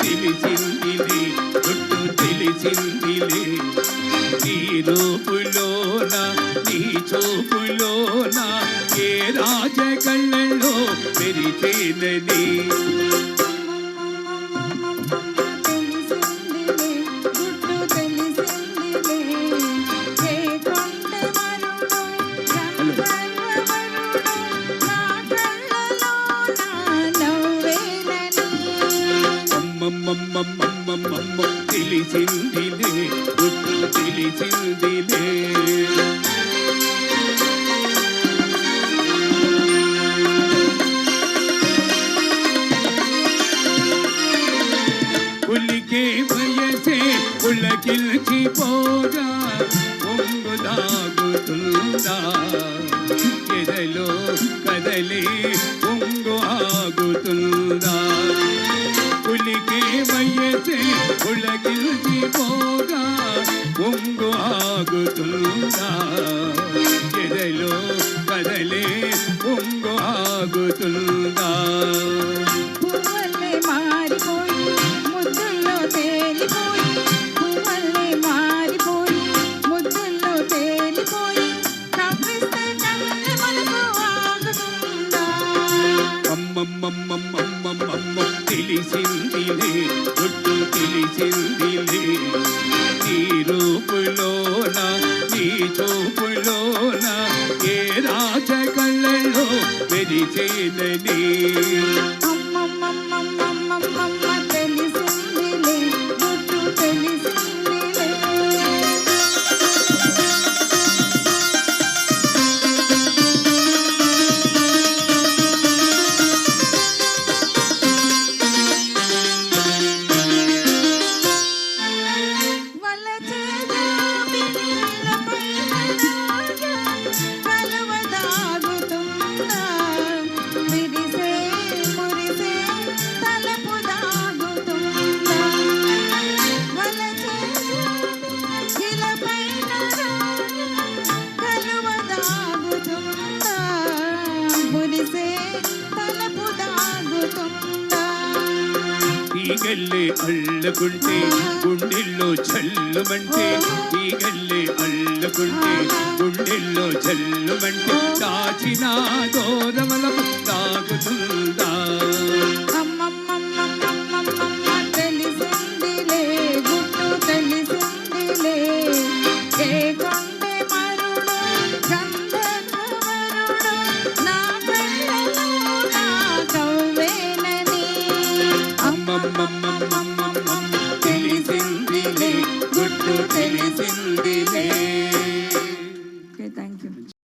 తెలిసిందిలే గుట్టు తెలిసిందిలే నీ రూపులోన నీ చూపులోన ఏ రాజ కళ్ళల్లో మెరిచేనని తెలిసిందిలే గుట్టు తెలిసిందిలే ఉలికే వయసే పులకిల్చిపోగా పొంగు దాగుతుందా ఎదలో కదలే పొంగు ఆగుతుందా ఉలికే వయసే పులకిల్చిపోగా పొంగు ఆగుతుందా ఎదలో కదలే పొంగు ఆగుతుందా తెలిసిందిలే గుట్టు తెలిసిందిలే నీ రూపులోన నీ చూపులోన ఏ రాజ కళ్ళలో మెరిచేనని ఈగల్లే అల్లుకుంటే గుండెల్లో చల్లుమంటే ఈగల్లే అల్లుకుంటే గుండెల్లో చల్లుమంటే దాచిన దూరమలకు తాగుతుందా తెలిసిందిలే గుట్టు తెలిసిందిలే ఏ కొండే మరుడు గంధర్వరుడు నా కళ్ళలో నా కవ్వేనని తెలిసిందిలే గుట్టు తెలిసిందిలే